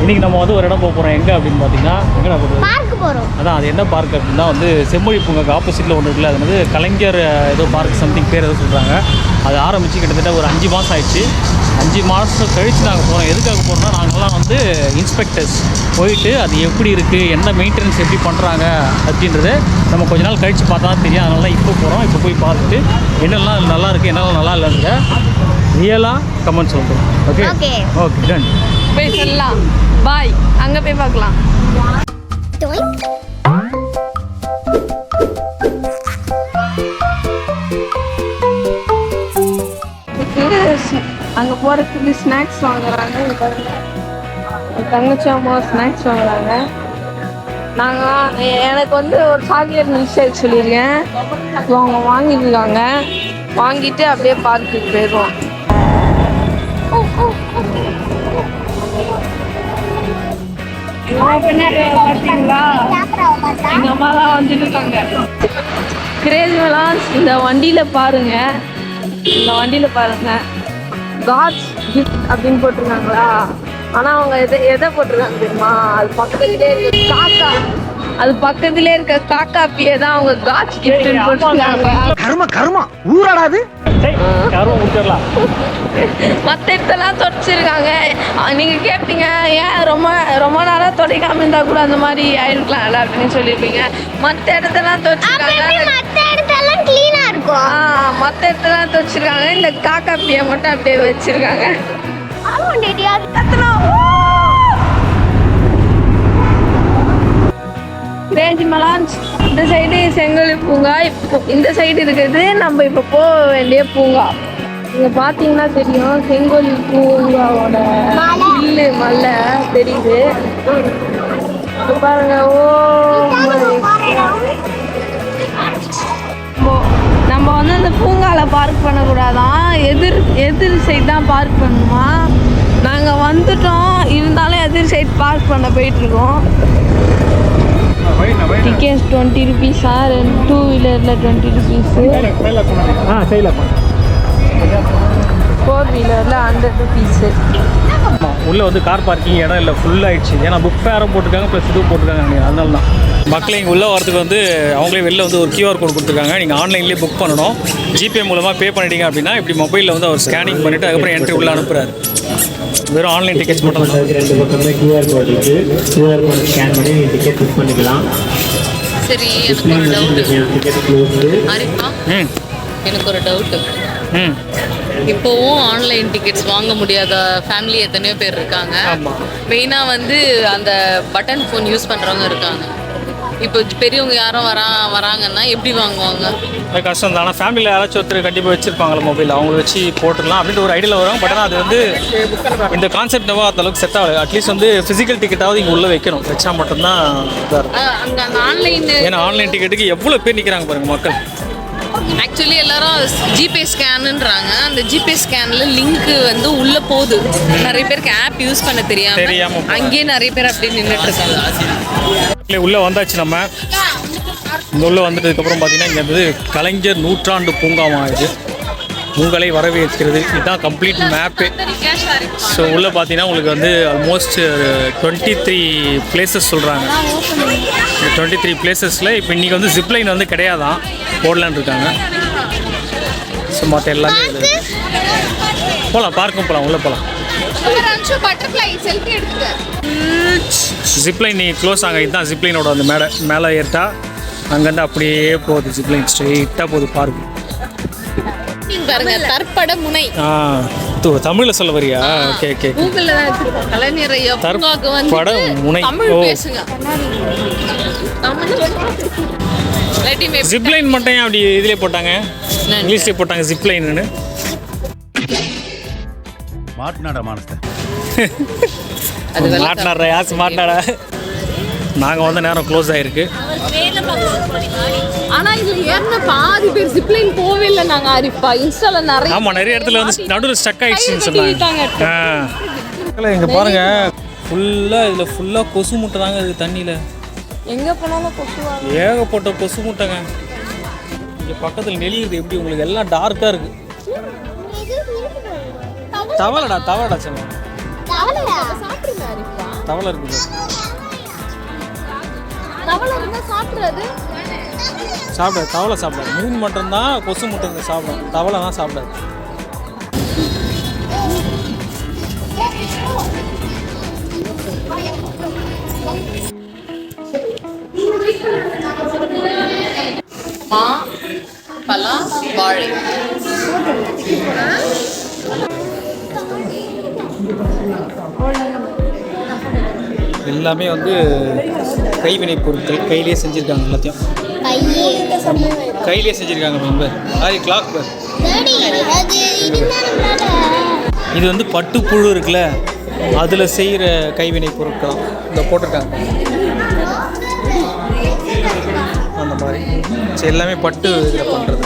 இன்றைக்கி நம்ம வந்து ஒரு இடம் போக போகிறோம். எங்கே அப்படின்னு பார்த்தீங்கன்னா எங்கடா போகிறோம்? அதான் அது என்ன பார்க் அப்படின்னா வந்து செம்மொழி பூங்காக்கு ஆப்போசிட்டில் ஒன்று இருக்குல்ல. அது வந்து கலைஞர் ஏதோ பார்க் சம்திங் பேர் ஏதோ சொல்கிறாங்க. அது ஆரம்பித்து கிட்டத்தட்ட ஒரு 5 மாதம் ஆயிடுச்சு. 5 மாதம் கழித்து நாங்கள் போகிறோம். எதுக்காக போகிறோம்னா நாங்கள்லாம் வந்து இன்ஸ்பெக்டர்ஸ் போயிட்டு அது எப்படி இருக்குது, என்ன மெயின்டெனன்ஸ் எப்படி பண்ணுறாங்க அப்படின்றது நம்ம கொஞ்ச நாள் கழித்து பார்த்தா தான் தெரியும். அதனால தான் இப்போ போகிறோம். இப்போ போய் பார்த்துட்டு என்னெல்லாம் நல்லா இருக்குது, என்னெல்லாம் நல்லா இல்லைங்க ரியலாக கமெண்ட் சொல்கிறோம். ஓகே ஓகே டன் போய் சொல்லலாம். பாய், அங்கே போய் பார்க்கலாம். அங்கே போகிறதுக்கு ஸ்நாக்ஸ் வாங்குறாங்க. தங்கச்சி அம்மா ஸ்நாக்ஸ் வாங்குறாங்க. எனக்கு வந்து ஒரு சாக்லேட் மில்க் ஷேக் சொல்லியிருக்கேன். அவங்க வாங்கிட்டுருக்காங்க. வாங்கிட்டு அப்படியே பார்க்குக்கு போயிடுவோம். பார்த்தீங்களா, எங்கள் அம்மாலாம் வந்துட்டு இருக்காங்க. கிரேஸ்மெல்லாம் இந்த வண்டியில் பாருங்க. இந்த வண்டியில் பாருங்க, காட்ஸ் கிஃப்ட் அப்படின்னு போட்டிருக்காங்களா. ஆனால் அவங்க எதை போட்டிருக்காங்க தெரியுமா? அது பக்கத்துலேயே இருக்க காக்கா, அது பக்கத்துலேயே இருக்க காக்காப்பியே தான் அவங்க காட்ஸ் கிஃப்ட்னு போட்டிருக்காங்க. கர்மா ஊராடாது. மற்ற இடத்தெல்லாம் தொடச்சிருக்காங்க. நீங்கள் கேட்பீங்க, ஏன் ரொம்ப நாளாக தொடைக்காம இருந்தால் கூட அந்த மாதிரி ஆயிருக்கலாம்ல அப்படின்னு சொல்லியிருப்பீங்க. மற்ற இடத்தெல்லாம் தொடச்சிருக்காங்க. மற்ற இடத்தெல்லாம் தொடச்சிருக்காங்க. இந்த காக்காப்பியை மட்டும் அப்படியே வச்சிருக்காங்க. இந்த சைடு செங்கோலி பூங்கா, இப்போ இந்த சைடு இருக்கிறது நம்ம இப்போ போக வேண்டிய பூங்கா. இங்க பாத்தீங்கன்னா தெரியும், செங்கோலி பூங்காவோட இல்லு மலை தெரியுது பாருங்க. நம்ம வந்து அந்த பூங்கால பார்க் பண்ணக்கூடாதான், எதிர் சைடு தான் பார்க் பண்ணணுமா. நாங்கள் வந்துட்டோம், இருந்தாலும் எதிர் சைடு பார்க் பண்ண போயிட்டுருக்கோம். டிக்கெட்ஸ் 20 rupees, 2 வீலரில் 20 rupees, 4 வீலரில் 100 rupees. உள்ளே வந்து கார் பார்க்கிங் இடம் இல்லை, ஃபுல் ஆகிடுச்சு. ஏன்னா புக் ஃபேரும் போட்டிருக்காங்க, ப்ளஸ் இதுவும் போட்டிருக்காங்க. அதனால தான் மக்களை இங்கே உள்ளே வரதுக்கு வந்து அவங்களே வெளில வந்து ஒரு QR கோட் கொடுத்துருக்காங்க. நீங்கள் ஆன்லைன்லேயே புக் பண்ணணும். ஜிபே மூலமாக பே பண்ணிட்டீங்க அப்படின்னா இப்படி மொபைலில் வந்து அவர் ஸ்கேனிங் பண்ணிவிட்டு அதுக்கப்புறம் என்ட்ரி உள்ளே அனுப்புகிறாரு. வெறும் ஆன்லைன் டிக்கெட்ஸ் மட்டும் தான். 2 பக்கமே QR கோட் இருக்குது. QR கோட் ஸ்கேன் பண்ணி டிக்கெட் புக் பண்ணிக்கலாம். சரி, எனக்கு ஒரு டவுட். ஆரிஃபா, எனக்கு ஒரு டவுட்டு. இப்போவும் ஆன்லைன் டிக்கெட்ஸ் வாங்க முடியாத ஃபேமிலி எத்தனையோ பேர் இருக்காங்க. மெயினாக வந்து அந்த பட்டன் ஃபோன் யூஸ் பண்ணுறவங்க இருக்காங்க. இப்போ பெரியவங்க யாரும் வராங்கன்னா எப்படி வாங்குவாங்க? கஷ்டம் தான். ஆனால் ஃபேமிலியில் யாராச்சும் ஒருத்தர் கண்டிப்பாக வச்சுருப்பாங்களா மொபைல், அவங்கள வச்சு போட்டுடலாம் அப்படின்ற ஒரு ஐடியாவில் வரும். பட் ஆனால் அது வந்து இந்த கான்செப்ட் நவா அந்த அளவுக்கு செட் ஆகலை. அட்லீஸ்ட் வந்து ஃபிசிக்கல் டிக்கெட்டாவது இங்கே உள்ளே வைக்கணும். வச்சா மட்டும்தான் இதாக இருக்கும். அங்கே அந்த ஆன்லைன், ஏன்னா ஆன்லைன் டிக்கெட்டுக்கு எவ்வளோ பேர் நிற்கிறாங்க பாருங்கள் மக்கள். ஆக்சுவலி எல்லாரும் ஜிபே ஸ்கேனுன்றாங்க. அந்த ஜிபே ஸ்கேனில் லிங்க்கு வந்து உள்ளே போகுது. நிறைய பேருக்கு ஆப் யூஸ் பண்ண தெரியாமல் அங்கேயே நிறைய பேர் அப்படியே நின்றுட்டு இருக்காங்க. உள்ளே வந்தாச்சு. நம்ம இங்கே உள்ளே வந்துட்டதுக்கப்புறம் பார்த்தீங்கன்னா இங்கே வந்து கலைஞர் நூற்றாண்டு பூங்காவாக இது. உங்களை வரவேற்கிறது. இதுதான் கம்ப்ளீட் மேப்பு. ஸோ உள்ளே பார்த்தீங்கன்னா உங்களுக்கு வந்து ஆல்மோஸ்ட் 23 பிளேசஸ் சொல்கிறாங்க. 23 பிளேசஸில் இப்போ இன்றைக்கி வந்து ஜிப்லைன் வந்து கிடையாதான், போடலான்னு இருக்காங்க. ஸோ மற்ற எல்லாமே போகலாம், பார்க்கும் போகலாம், உள்ளே போகலாம். ஜிப்லைன் நீ க்ளோஸ் ஆக, இதுதான் ஜிப்லைனோட அந்த மேலே ஏறிட்டா அங்கேருந்து அப்படியே போகுது. ஜிப்லைன் ஸ்ட்ரெயிட்டாக போகுது பார்க்கு. பாருங்க, தற்பட முனை. தமிழில் சொல்ல வரியா? Okay okay. கூகுளில் தான் வச்சுருக்கோம். கலைஞர் ஐயா பூங்காவுக்கு வந்து தற்பட முனை. தமிழ் பேசுங்க. ஜிப்லைன் மட்டும் அப்படி இதிலே போட்டாங்க, இங்கிலீஷ்லேயே போட்டாங்க ஜிப்லைன்னு. மாட்டினாடா மானத்தை. மாட்டினாடா, யாஸ் மாட்டினாடா. நாங்கள் வந்து நேரம் க்ளோஸ் ஆகிருக்கு. ஆனால் இதில் ஏறின பாதி பேர் ஜிப்லைன் போவே இல்லை. நாங்கள் ஆரிஃபா இன்ஸ்டாவில் நிறைய இடத்துல வந்து நடுவில் ஸ்டக் ஆகிடுச்சுன்னு சொன்னாங்க. இங்கே பாருங்கள், ஃபுல்லாக இதில் ஃபுல்லாக கொசு முட்டை தாங்க இருக்குது தண்ணியில். எங்கே போனாலும் கொசுவாங்க, ஏகப்பட்ட கொசு முட்டைங்க. இங்கே பக்கத்தில் நெளியுது எப்படி உங்களுக்கு, எல்லாம் டார்க்காக இருக்குது. தவளைடா சொன்னேன். தவளை இருக்குது. தவளை இருந்தா சாப்பிடுறது சாப்பிடாது, தவளை சாப்பிடாது. மீன் மட்டும்தான், கொசு மட்டும் சாப்பிடும், தவளை தான் சாப்பிடாது. மா பலா வாழை. எல்லாமே வந்து கைவினை பொருட்கள், கையிலே செஞ்சுருக்காங்க. எல்லாத்தையும் கையிலே செஞ்சுருக்காங்க. ரொம்ப ஆரி கிளாக் பேர். இது வந்து பட்டுப்புழு இருக்குல்ல, அதில் செய்கிற கைவினை பொருட்கள் இந்த போட்டிருக்காங்க. அந்த மாதிரி சரி, எல்லாமே பட்டு இதில் பண்ணுறது.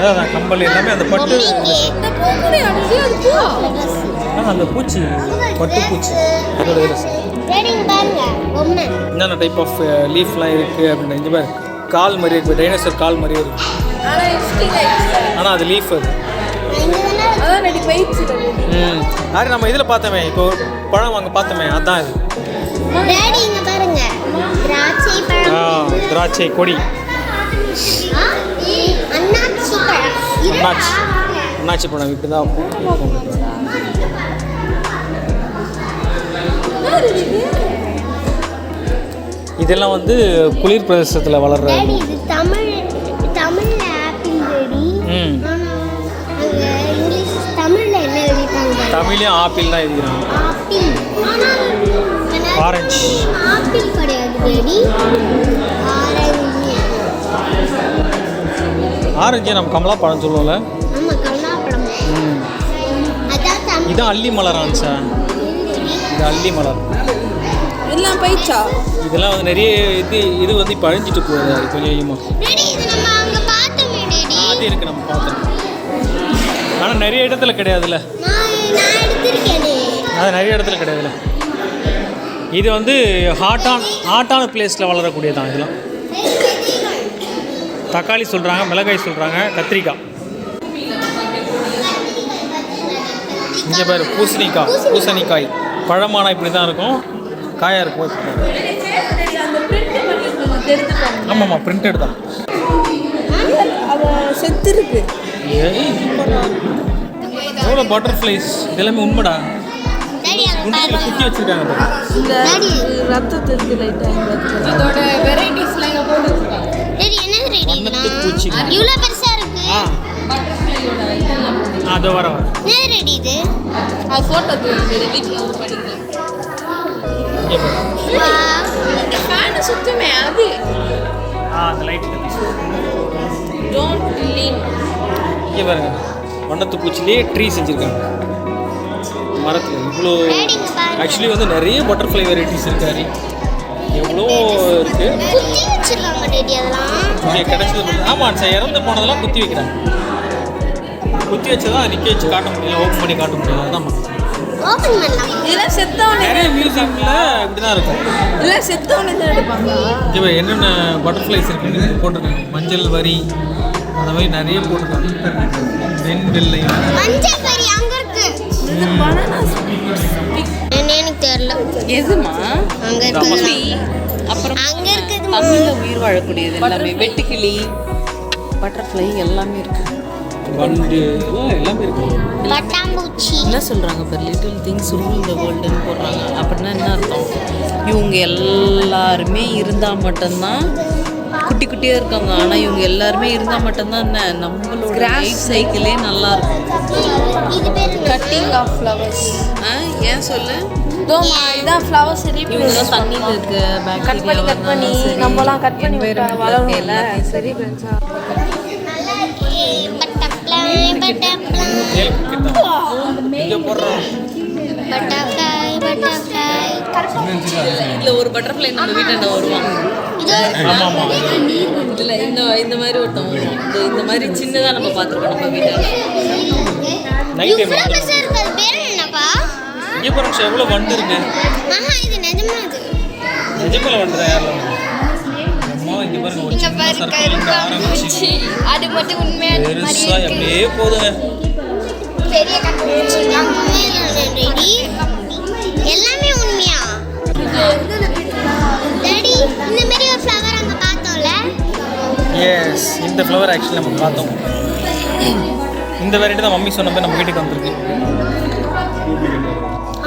அதான் கம்பல் எல்லாமே அந்த பட்டு. அந்த பூச்சி, பட்டு பூச்சி, அதோட என்னென்ன டைப் ஆஃப் லீஃப்லாம் இருக்குது அப்படின்னு. இந்த மாதிரி கால் மாதிரி இருக்குது, டைனோசர் கால் மாதிரியே இருக்குது. ஆனால் அது லீஃப் அது. யாரு நம்ம இதில் பார்த்தோமே, இப்போ பழம் அங்கே பார்த்தோமே, அதான் இது. திராட்சை கொடி, அண்ணாச்சி பழம் இப்படி தான். இதெல்லாம் வந்து குளிர் பிரதேசத்தில் வளர்ற. தமிழ்லையும் ஆப்பிள் தான் எழுதிக்கிறாங்க. ஆரஞ்சு, ஆரஞ்சு நம்ம கமலா பழம் சொல்லுவோம்ல. இதான் அல்லி மலரான் சார். இது அல்லி மலர். இதெல்லாம் போயிடுச்சா? இதெல்லாம் வந்து நிறைய இது வந்து இப்போ அழிஞ்சிட்டு போகுது. அது கொஞ்சம் அதிகமாக அது இருக்குது, நம்ம பார்த்தோம். ஆனால் நிறைய இடத்துல கிடையாதுல்ல, அது நிறைய இடத்துல கிடையாதுல்ல. இது வந்து ஹாட்டான பிளேஸில் வளரக்கூடியதான். இதெல்லாம் தக்காளி சொல்கிறாங்க, மிளகாய் சொல்கிறாங்க, கத்திரிக்காய். இங்கே பேர் பூசணிக்காய். பழமானா இப்படி தான் இருக்கும், காயாக இருக்கும். ஆமாம்மா, பிரிண்டட் தான். செத்து இருக்கு. எவ்வளோ பட்டர்ஃப்ளைஸ், இதெல்லாமே உண்மைடா. குத்தி வச்சிருக்காங்க. ரத்தத்துக்கு இதோட வெரைட்டிஸ்லாம் இங்க போட்டு வச்சிருக்காங்க. வண்ணத்து பூச்சி இவ்ளோ பெருசா இருக்கு. பட்டர்ஃப்ளையோட இதெல்லாம் அது வர என்ன ரெடி இது? அது போட்டோ தூக்கிட்டு வீட்டில் வந்து படிக்கிறேன். ஃபேன் சுத்தமே அது. அந்த லைட் டோன்ட் லீவ். இங்கே பாருங்க, வண்ணத்து பூச்சிலேயே ட்ரீ செஞ்சுருக்காங்க மரத்தில். இவ்வளோ ஆக்சுவலி வந்து நிறைய பட்டர்ஃப்ளை வெரைட்டிஸ் இருக்காரு. எவ்வளோ இருக்குது. இங்கே கிடச்சது. ஆமாம் சார், இறந்து போனதெல்லாம் குத்தி வைக்கிறாங்க. குத்தி வச்சதான் நிற்க வச்சு காட்ட முடியல, ஓப்பன் பண்ணி காட்ட முடியல. அதான் இதெல்லாம் செத்தவனே. நிறைய மியூசியமில் இப்படி தான் இருக்கும். இல்லை செத்தவனே தான் எடுப்பாங்க. இங்கே என்னென்ன பட்டர்ஃப்ளைஸ் இருக்குன்னு போட்டிருக்காங்க. மஞ்சள் வரி, அந்த மாதிரி நிறைய போட்டிருக்காங்க. வெள்ளை மஞ்சள் வரி அங்க இருக்கு. இது பனானா எனக்கு தெரியல. எதுமா அங்க இருக்கு. அப்புறம் அங்க இருக்குது. தமிழ்ல உயிர் வாழக்கூடியது எல்லாமே. வெட்டுக்கிளி, பட்டர்ஃப்ளை எல்லாமே இருக்கு. வண்டு எல்லாமே இருக்கு. பட்டாம்பூச்சி. என்ன சொல்றாங்க பார், லிட்டில் திங்ஸ் ரூல் தி வேர்ல்டுன்னு போடுறாங்க. அப்படின்னா என்ன அர்த்தம்? இவங்க எல்லாருமே இருந்தால் மட்டும்தான் குட்டி குட்டியாக இருக்காங்க. ஆனால் இவங்க எல்லாருமே இருந்தால் மட்டும்தான் என்ன நம்மளோட லைஃப் சைக்கிளே நல்லா இருக்கும். Cutting of flowers. ஏன் சொல்லு. இதான் ஃப்ளவர்ஸ் இவங்க தான் தண்ணியில் இருக்க கட் பண்ணி நம்மலாம் கட் பண்ணி வளரும் எல்லாத்தையும் சரி பெருசா. இங்கே போடுறோம். இதில் ஒரு பட்டர்ஃப்ளை நம்ம வீட்டாண்ட வருவான். ஆமாம் ஆமாம். இல்லை இந்த மாதிரி ஒருத்தன் வருவான். இந்த மாதிரி சின்னதாக நம்ம பார்த்துருக்கோம் நம்ம வீட்டாண்ட. நைட் டைம் பேர் என்னப்பா? இங்கே போகிறோம். எவ்வளோ வண்டு இருக்கு. இது நிஜமா அது. நிஜமில் வண்டு தான். யாரில் அம்மா இருக்கும். இங்கே பாருங்க ஒரு இங்க சின்ன பாரு சர்க்கிள் கருப்பாம்பூச்சி. அது மட்டும் உண்மையான மாதிரி பெருசாக இருக்கு. அப்படியே போதுங்க. பெரிய கண்டுபிடிச்சி ரெடி. எல்லாமே உண்மையா? டாடி இந்த மாதிரி ஒரு ஃப்ளவர் அங்க பார்த்தோம்ல. எஸ், இந்த ஃப்ளவர் ஆக்சுவலி நம்ம பார்த்தோம். இந்த வெரைட்டி தான் மம்மி சொன்னப்போ நம்ம வீட்டுக்கு வந்திருக்கு.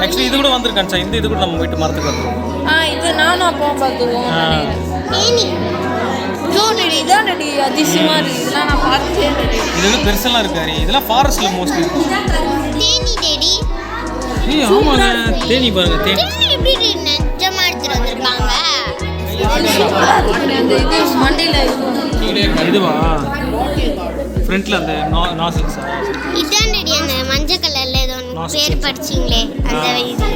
ஆக்சுவலி இது கூட வந்திருக்கான் சார். இது கூட நம்ம வீட்டு மரத்துக்கு வந்துருக்கோம். இது நானும் அப்பா பார்த்துவோம். தேனி. இதான் ரெடி அதிசயமா இருக்கு. இதெல்லாம் நான் பார்த்தேன். இது வந்து பெருசெல்லாம் இருக்காரு. இதெல்லாம் ஃபாரஸ்ட்ல மோஸ்ட்லி இருக்கும். தேனி டாடி. ஏய் ஆமாங்க, தேனி பாருங்க. தேனி தேனி எப்படி நிஜமா எடுத்துட்டு வந்திருக்காங்க? அந்த இது மண்டையில இதுவா ஃப்ரண்ட்ல அந்த நாசில்ஸ். இதான் டாடி அந்த மஞ்சள் கலர்ல ஏதோ ஒன்று பேர் படிச்சிங்களே அந்த இது.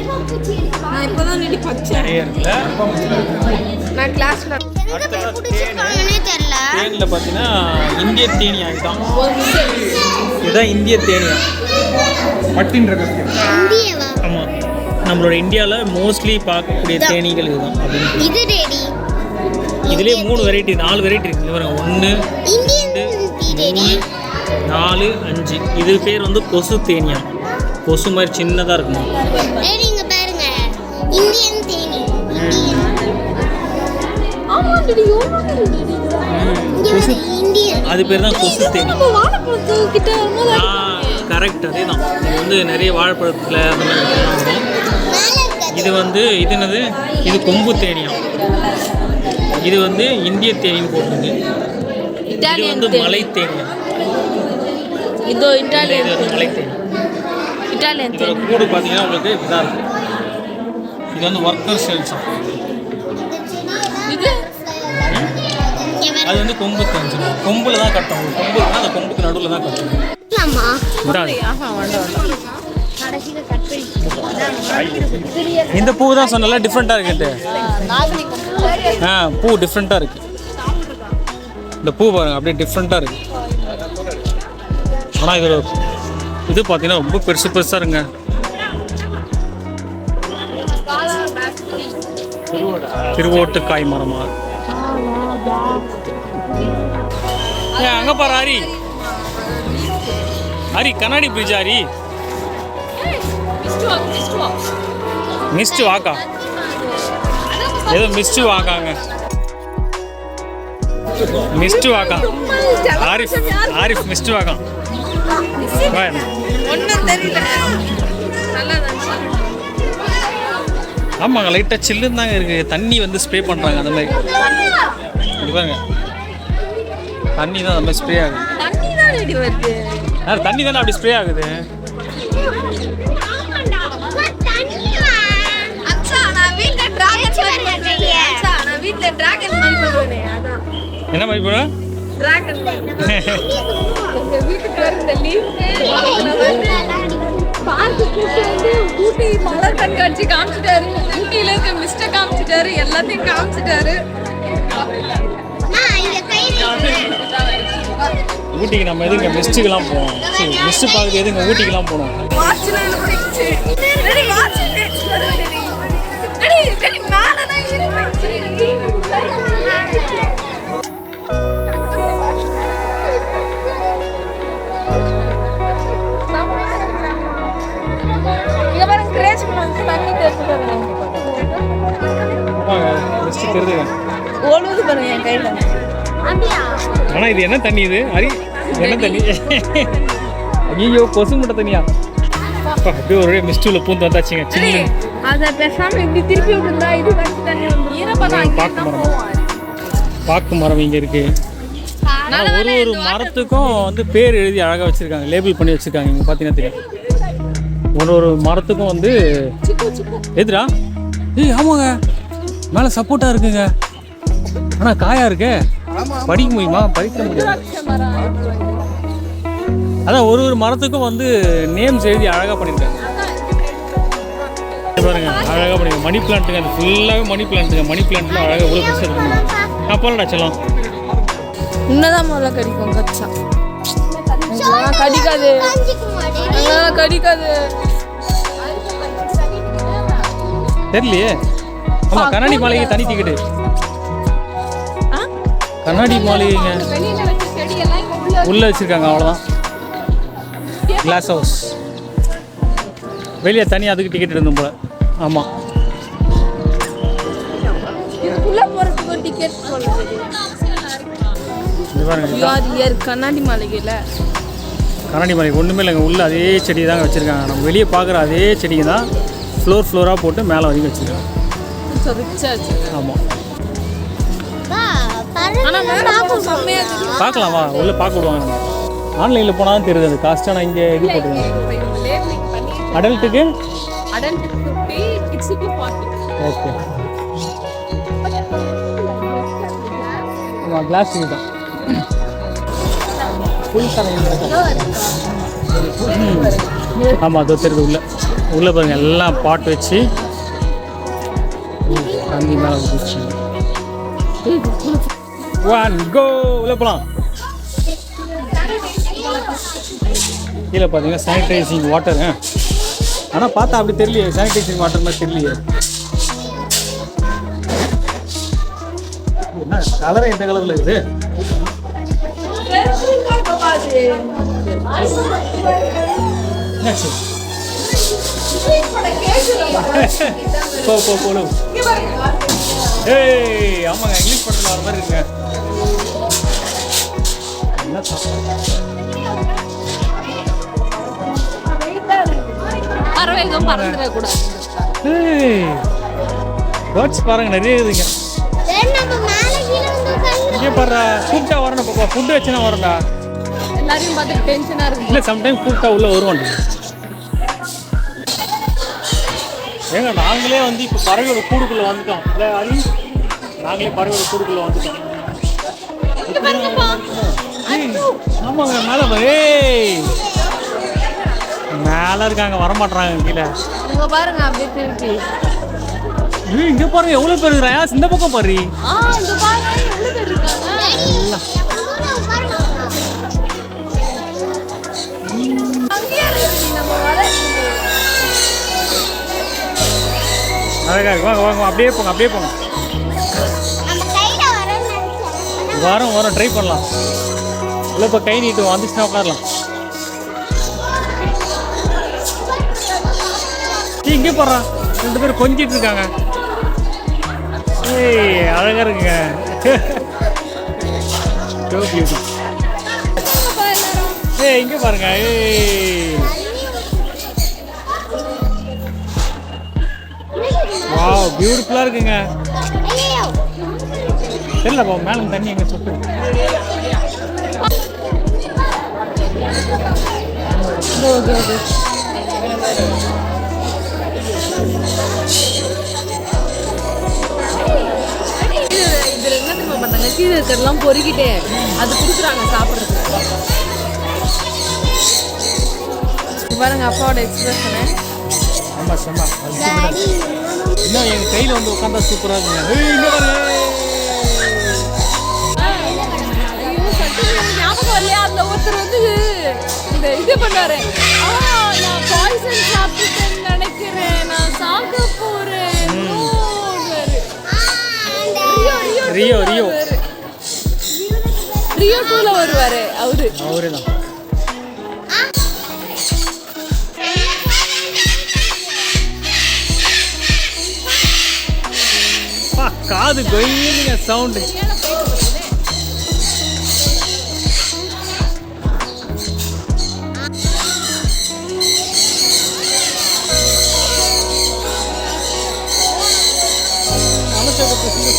நான் இப்பதான் ரெடி பச்சேன். நிறைய இருக்குல்ல. நான் கிளாஸ்ல எங்க போய் பிடிச்சிருக்காங்கன்னே தெரியல. தேனியில் பார்த்தீங்கன்னா இந்திய தேனி ஆகிட்டான். இதுதான் இந்திய தேனியா பட்டின்ற இந்தியவா? ஆமாம், நம்மளோட இந்தியாவில் மோஸ்ட்லி பார்க்கக்கூடிய தேனீகள் இதுதான். அப்படின்னு இது டாடி. இதுலேயே 3 வெரைட்டி 4 வெரைட்டி இருக்குது. பாருங்க 1 இந்தியன் டாடி. 4 5. இது பேர் வந்து கொசு தேனியா. கொசு மாதிரி சின்னதாக இருக்குமா. டாடி இங்க பாருங்க. இந்தியன் தேனி. இந்தியன். ஆமா ரெடி இங்க பாரு, இந்தியன். அது பேர் தான் கொசு தேனி. நம்ம வாழைப்பழத்து கிட்ட வரும்போது கரெக்ட், அதே தான். இது வந்து நிறைய வாழைப்பழத்தில் அந்த மாதிரி வரும். மேல இருக்கு. இது வந்து இது என்னது, இது கொம்பு தேனியா. இது வந்து இந்திய தேனின்னு போட்டிருக்கு. இது வந்து மலை தேனியா. இதோ இது இட்டாலியன் வந்து மலை தேனி. இட்டாலியன் இதோட கூடு பார்த்தீங்கன்னா உங்களுக்கு இதாக இருக்கும். இது வந்து ஒர்க்கர் செல்ஸ். இது இங்க பாரு. அது வந்து கொம்பு தேனி. கொம்புல தான் கட்டும். கொம்பு இருக்குன்னா அந்த கொம்புக்கு நடுவில் தான் கட்டும். ஆமா. விடாது. ஆஹா வேண்டாம். கடைசில கட் பண்ணி. இந்த பூ தான் சொன்னல டிஃப்ரெண்ட்டாக இருக்குன்ட்டு. பூ டிஃப்ரெண்ட்டாக இருக்குது. இந்த பூ பாருங்க அப்படியே டிஃப்ரெண்ட்டாக இருக்குது. ஆனால் இது பார்த்தீங்கன்னா ரொம்ப பெருசாக இருங்க. திருவோட்டுக்காய் மரமா. அங்கே பாரு ஹரி. ஹரி கண்ணாடி பிரிட்ஜ் ஹரி. மிஸ்ட் வாக்கா. ஏதோ மிஸ்ட் வாக்காங்க. மிஸ்ட் வாக்கா. ஆரிஃப் மிஸ்ட் வாக்கா. ஒன்றும் தெரியல. நல்லா இருந்துச்சு. ஆமாங்க, லைட்டாக சில்லுன்னு தாங்க இருக்குது. தண்ணி வந்து ஸ்ப்ரே பண்ணுறாங்க அந்த மாதிரி. இது பாருங்க, தண்ணி தான் அந்த மாதிரி ஸ்ப்ரே ஆகுது. தண்ணி தான் ரெடி வருது. தண்ணி தானே அப்படி ஸ்ப்ரே ஆகுது. அச்சா நான் வீட்ல டிராகன் மாதிரி அச்சா நான் வீட்ல டிராகன் மாதிரி பண்ணுவேனே அதான். என்ன மாதிரி போட டிராகன் எங்க வீட்டுக்கு வந்த லீவ் பார்க்குக்கு வந்து ஊட்டி மலர் கண்காட்சி காமிச்சிட்டாரு. ஊட்டியில இருக்க மிஸ்டர் காமிச்சிட்டாரு. எல்லாத்தையும் காமிச்சிட்டாரு. ஊட்டிக்கு நம்ம எதுங்க மிஸ்ட்டுக்கெல்லாம் போனோம். சரி, மிஸ்ட்டு பார்க்குறது எதுங்க ஊட்டிக்கெல்லாம் போனோம். வாட்ச்ல இருந்துச்சு. ரெடி வாட்ச் ரெடி ரெடி மேல தான் இருந்துச்சு. இங்க பாருங்க கிரேஸ் வந்து தண்ணி தெளிச்சுட்டாங்க. ஆமாங்க, மிஸ்ட்டு தெரியுதுங்க. ஓடுது பாருங்க என் கையில. ஆனால் இது என்ன தண்ணி இது ஹரி? என்ன தண்ணி? ஐயோ, கொசு முட்டை தண்ணியா? அப்படியே ஒரு மிஸ்டூல பூந்து வந்தாச்சுங்க. சின்ன அத பேசாம இப்படி திருப்பி விட்டுருந்தா இது கட்டி தண்ணி வந்து ஈரப்பதம் பாக்கு மரம் இங்கே இருக்கு. ஆனால் ஒரு மரத்துக்கும் வந்து பேர் எழுதி அழகாக வச்சுருக்காங்க, லேபிள் பண்ணி வச்சுருக்காங்க. இங்கே பார்த்தீங்கன்னா தெரியும். ஒரு மரத்துக்கும் வந்து எதுரா? ஏய் ஆமாங்க, மேலே சப்போர்ட்டாக இருக்குங்க. ஆனால் காயாக இருக்கு. படிக்க முடியுமா? படிக்க முடியாது. அதான் ஒரு மரத்துக்கும் வந்து நேம்ஸ் எழுதி அழகாக பண்ணியிருக்காங்க. பாருங்க அழகாக பண்ணிருக்காங்க. மணி பிளான்ட்டுங்க, அது ஃபுல்லாகவே மணி பிளான்ட்டுங்க. மணி பிளான்ட்லாம் அழகாக எவ்வளோ பெருசாக இருக்குங்க. நான் போகலடா செல்லாம். உன்னதான் முதல்ல கடிக்கும் கச்சா. கடிக்காது கடிக்காது. தெரியலையே. ஆமாம், கண்ணாடி மாளிகை தனி டிக்கெட்டு. கண்ணாடி மாளிகைங்க வெளியில வச்ச செடியெல்லாம் இங்க உள்ள உள்ளே வச்சுருக்காங்க, அவ்வளோதான். கிளாஸ் ஹவுஸ் வெளியே தனியாக அதுக்கு டிக்கெட் எடுக்கணும் போல. ஆமாம், உள்ள போறதுக்கு ஒரு டிக்கெட் போடுறது. இது பாருங்க, யார் இயர் கண்ணாடி மாளிகையில கண்ணாடி மாளிகை ஒன்றுமே இல்லைங்க. உள்ளே அதே செடி தாங்க வச்சுருக்காங்க. நம்ம வெளியே பார்க்குற அதே செடிங்க தான் ஃப்ளோராக போட்டு மேலே வரைக்கும் வச்சுருக்காங்க. ஆமாம், ஆனா மேல செம்மையா இருக்கு. பார்க்கலாம் வா, உள்ளே பார்க்க விடுவாங்க. நம்ம ஆன்லைனில் போனால் தான் தெரியுது அது காஸ்ட்டாக. நான் இங்கே இது போட்டுருக்கேன். அடல்ட்டுக்கு அடல்ட் 50, கிட்ஸுக்கு 40. ஓகே. ஆமாம், கிளாஸ் டிவி தான். ஃபுல் ஆமாம், அது தெரியுது. உள்ளே பாருங்கள், எல்லாம் பாட்டு வச்சு தண்ணி மேலே ஊற்றி. ஒன் கோ, உள்ளே போகலாம். கீழே பார்த்தீங்கன்னா சானிடைசிங் வாட்டர். ஆனால் பார்த்தா அப்படி தெரியலையே, சானிடைசிங் வாட்டர் மாதிரி தெரியலையே. என்ன கலரே எந்த கலரில் இருக்குது? என்னாச்சு? போ. ஏய், ஆமாங்க, இங்கிலீஷ் படத்தில் வர மாதிரி இருக்குங்க. என்ன பறவைகள் பறந்துடக்கூடாது. பேர்ட்ஸ் பாருங்க, நிறைய இருக்குதுங்க. இங்கே பாரு, கூப்பிட்டா வரணும் பாப்பா. ஃபுட்டு வச்சுனா வரண்டா. எல்லாரையும் பார்த்து டென்ஷனா இருக்கு. இல்லை, சம்டைம் கூப்பிட்டா உள்ளே வருவான்டி. ஏங்க, நாங்களே வந்து இப்போ பறவையோட கூடுக்குள்ளே வந்துட்டோம். இல்லை அரி, நாங்களே பறவையோட கூடுக்குள்ளே வந்துட்டோம். ஆமாங்க, மேலே இருக்காங்க, வரமாட்டுறாங்க கீழே. இங்க பாருங்க, அப்படியே திருப்பி. இங்கே பாருங்க எவ்வளோ பேர் இருக்கிறாங்க. இந்த பக்கம் பாரு. இங்க பாருங்க எவ்வளவு பேர் இருக்காங்க. அங்கேயே இருக்கு, நம்ம வரது. அழகா இருக்கு. வாங்க, அப்படியே போங்க. வரோம், ட்ரை பண்ணலாம். இல்லை, இப்போ கை நீட்டு வந்துச்சுன்னா உட்காரலாம். இங்கே போடுறான், 2 பேர் கொஞ்சிட்டு இருக்காங்க. ஏய், அழகா இருக்குங்க. ஏய், இங்கே பாருங்க. ஏய், வாவ், பியூட்டிஃபுல்லாக இருக்குங்க. தெரியலப்பா, மேலே தண்ணி எங்கே சொட்டு. இதுல என்ன தெரியுமா பண்ணாங்க, கீழே இருக்கிறதெல்லாம் பொறுக்கிட்டே அது கொடுக்குறாங்க சாப்பிட்றதுக்கு. பாருங்க அப்பாவோட எக்ஸ்பிரஷனு. ஆமாம், செம்ம. இன்னும் எங்கள் கையில் வந்து உட்காந்தா சூப்பராக இருக்குங்க. இங்கே பாருங்க. ஞாபகம் வரலையா, அதுல ஒருத்தர் வந்து இந்த இது பண்ணாரு. நான் பாய்சன் சாப்பிட்டுட்டேன்னு நினைக்கிறேன், நான் சாக போறேன். ரியோ 2ல வருவாரு அவரு தான். காது கொய்யுங்க சவுண்டு.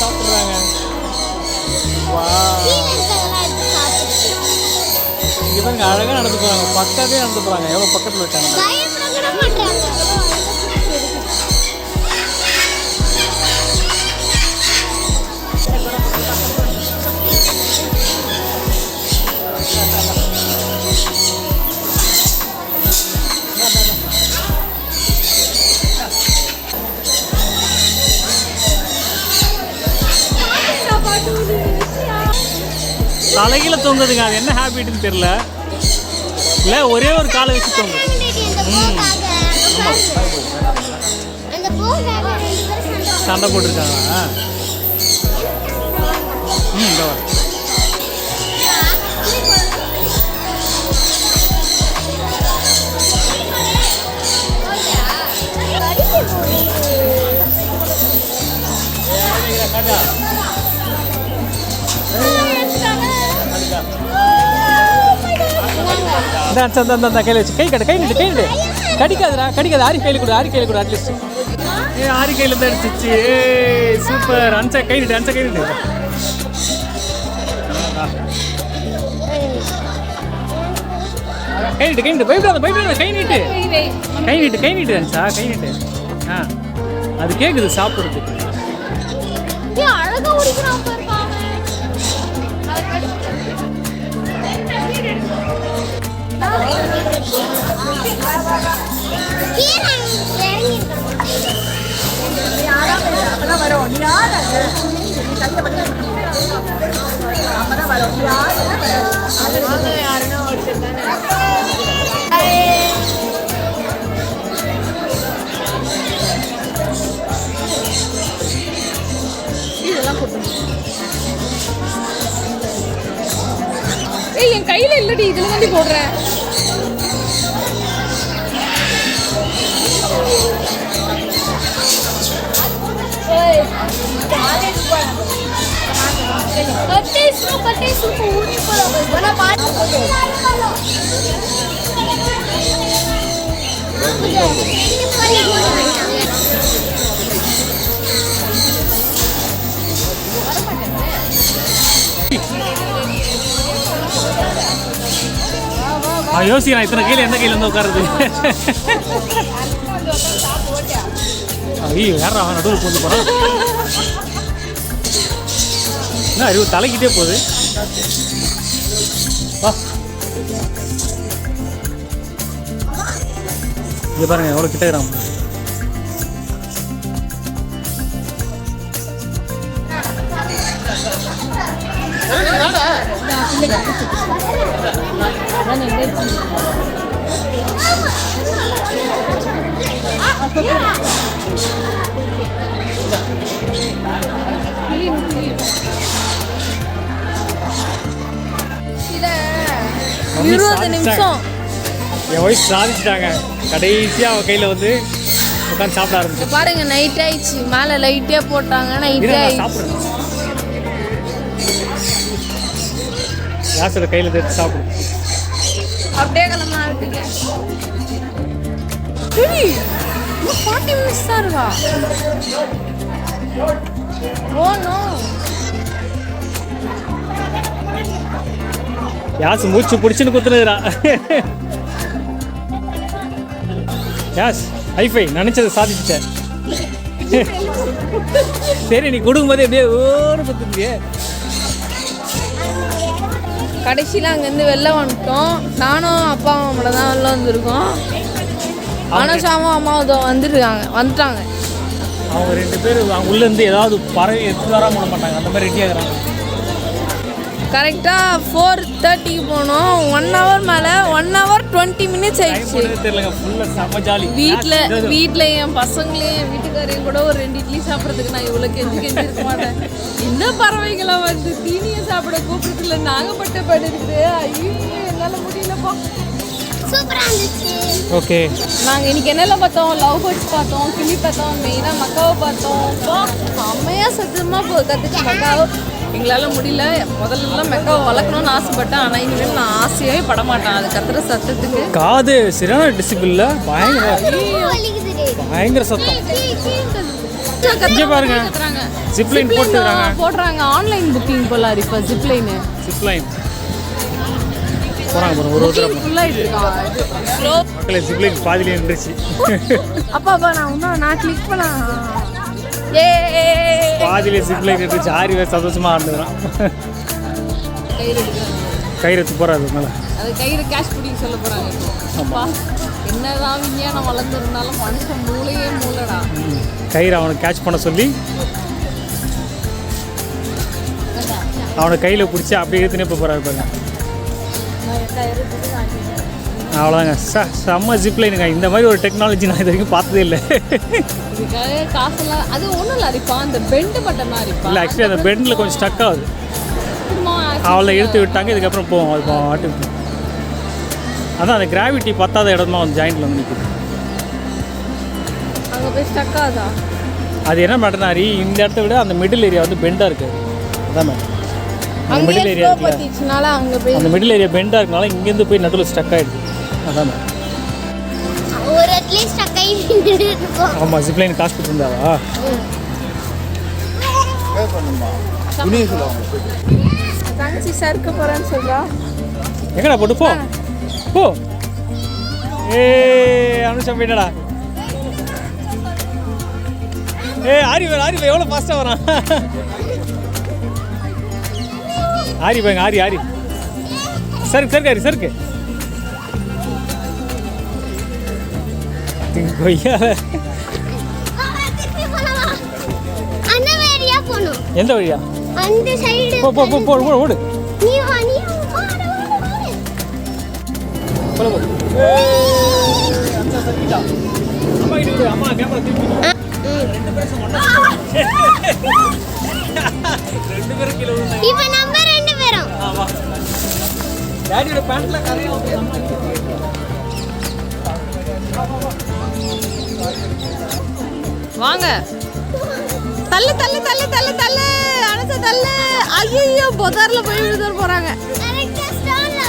சாப்பிடுறாங்க. இவங்க அழகா நடந்து போறாங்க, பக்கத்தே நடந்து போறாங்க. எவ்வளவு பக்கத்துல இருக்காங்க. தலைகீழ தொங்குதுங்க. அது என்ன ஹேபிட்னு தெரியல. இல்லை, ஒரே ஒரு காலை வச்சு தொங்கு. சண்டை போட்டுருக்காங்க. அந்த கையில் வச்சு கை நீட்டு கடிக்காதுடா கடிக்காது. ஆரி கையில் கொடு அட்லீஸ்ட். ஆரி கையில் தான் அடிச்சிச்சு. சூப்பர். அன்சா கை நீட்டு பயப்படாத கை நீட்டு அன்சா கை நீட்டு. அது கேட்குது சாப்பிட்றதுக்கு. அழகா ஓடிக்கிறான் பாருங்க. ஏய் என் கையில இல்லடி, இதுல தாண்டி போடுறேன். யோசிக்கிறேன் இத்தனை கையில் எந்த கையில் வந்து உட்காருது. ஐயோ யாரா அவன் நடுவில் போட்டு போகிறான். என்ன அறிவு தலைக்கிட்டே போகுது. வா இங்கே பாருங்க எவ்வளோ கிட்ட இருக்கிறான். இத 20 நிமிஷம் என் வயசு சாதிச்சிட்டாங்க. கடைசியாக அவன் கையில் வந்து உட்காந்து சாப்பிட ஆரம்பிச்சு. பாருங்க நைட் ஆயிடுச்சு. மேலே லைட்டே போட்டாங்க. நைட் ஆயிடுச்சு. சாப்பிடுறேன் யாசோட கையில் எடுத்து சாப்பிடும். அப்படியே கிளம்பா விட்டுங்க. 40 minutes தான் இருக்கா? Oh no. யாஸ் மூச்சு பிடிச்சுன்னு குத்துனுக்குறா. யாஸ் ஹைஃபை நினச்சதை சாதிச்சிட்டேன். சரி நீ கொடுக்கும்போதே எப்படியே ஓர குத்துட்டியே. கடைசியில் அங்கேருந்து வெளில வந்துட்டோம். நானும் அப்பாவும் மட்டும் தான் வெளில வந்துருக்கோம். மனசாவும் அம்மாவும் வந்துட்டாங்க. அவங்க 2 பேர் அவங்க உள்ளேருந்து ஏதாவது பறவை எடுத்து வராமல் பண்ண மாட்டாங்க. அந்த மாதிரி ரெடியாக இருக்கிறாங்க. கரெக்டாக 4:30க்கு போனோம். 1 hour மேலே 1 hour 20 minutes ஆயிடுச்சு. தெரியலங்க ஃபுல்லாக செம்ம ஜாலி. வீட்டில் என் பசங்களையும் என் வீட்டுக்காரையும் கூட ஒரு 2 இட்லி சாப்பிட்றதுக்கு நான் இவ்வளோ கெஞ்சி இருக்க மாட்டேன். என்ன பறவைகளாம் வந்து தீனியை சாப்பிட கூப்பிடுறதுல நாகப்பட்ட படு இருக்குது. ஐயோ என்னால் முடியலப்பா. சூப்பராக இருந்துச்சு. ஓகே நாங்கள் இன்னைக்கு என்னெல்லாம் பார்த்தோம்? லவ் பேர்ட்ஸ் பார்த்தோம், கிளி பார்த்தோம், மெயினாக மக்காவை பார்த்தோம். செம்மையாக சத்தமாக கற்றுச்சு மக்காவை. எங்களால் முடியல. முதல்லலாம் மெக்காவை வளர்க்கணும்னு ஆசைப்பட்டேன். ஆனால் இனிமேல் நான் ஆசையாகவே படமாட்டேன் அது கத்துற சத்தத்துக்கு. காது சரியான டிசிபிளில் பயங்கர சத்தம். இங்கே பாருங்க ஜிப்லைன் போடுறாங்க. ஆன்லைன் புக்கிங் போல இப்போ ஜிப்லைன் போகிறாங்க பாருங்க. ஒரு ஒருத்தர் ஃபுல்லாகிட்டு இருக்கான். மக்களே ஜிப்லைன் பாதியிலே நின்றுச்சு. அப்பா நான் கிளிக் பண்ண பாதியிலே ஜிப்லைன் நின்றுச்சு. ஆரி வேறு சந்தோஷமாக ஆடுறான். கயிறு எடுத்து போகிறாரு மேலே. அது கயிறு கேஷ் பிடிக்க சொல்ல போகிறாங்க. அப்பா என்னதான் விஞ்ஞானம் வளர்ந்துருந்தாலும் மனுஷன் மூளையே மூளைடா. கயிறு அவனை கேட்ச் பண்ண சொல்லி அவனை கையில் பிடிச்சி அப்படியே எடுத்துனே போகிறாரு பாருங்க. அவ்வளோதாங்க. செம்ம ஜிப்லைனுங்க. இந்த மாதிரி ஒரு டெக்னாலஜி நான் இது வரைக்கும் பார்த்ததே இல்லை. இதுக்காக காசெல்லாம் அது ஒன்றும் இல்லை அரிப்பா. அந்த பெண்டு பட்டன் தான் அரிப்பா. இல்லை ஆக்சுவலி அந்த பெண்டில் கொஞ்சம் ஸ்டக் ஆகுது. அவளை இழுத்து விட்டாங்க. இதுக்கப்புறம் போவோம் அது ஆட்டு. அதான் அந்த கிராவிட்டி பத்தாத இடமா வந்து ஜாயிண்டில் வந்து நிற்குது. அங்கே போய் ஸ்டக்காதா? அது என்ன மேட்டர்னா இந்த இடத்த விட அந்த மிடில் ஏரியா வந்து பெண்டாக இருக்குது. அதான் மேடம் அந்த மிடில் ஏரியா பத்திச்சுனால அங்கே போய் அந்த மிடில் ஏரியா பெண்டாக இருக்கனால இங்கேருந்து போய் நடுவில் ஸ்டக் ஆகிடுது. அதான் மேடம். ஒரு அட்லீஸ்ட் ஸ்டக் ஆகி ஆமாம் ஜிப்லைன் காசு கொடுத்துருந்தாவா? தங்கச்சி சறுக்க போகிறேன்னு சொல்கிறா. எங்கடா போட்டு போ போ. அனுஷம் போயிட்டடா. ஆரி எவ்வளோ ஃபாஸ்ட்டாக வரான். ஆரி பாருங்க ஆரி சருக்கு கொய்யா. அந்த வழியா போணும். எந்த வழியா? அந்த சைடு போ ஓடு. நீ வா நீ போல போ. அம்மா கிட்ட அம்மா கேமரா திருப்பி. ரெண்டு பேரும் கீழே விழுந்தாங்க. இப்போ நம்ம ரெண்டு பேரும். ஆமா. டாடியோட பேண்ட்ல கரையா வந்து அம்மா. வாங்க தள்ளு தள்ளு தள்ளு தள்ளு தள்ளு அனச தள்ளு. ஐயோ பொதார்ல போய் விழுந்துற போறாங்க. கரெக்ட்டா ஸ்டார்ல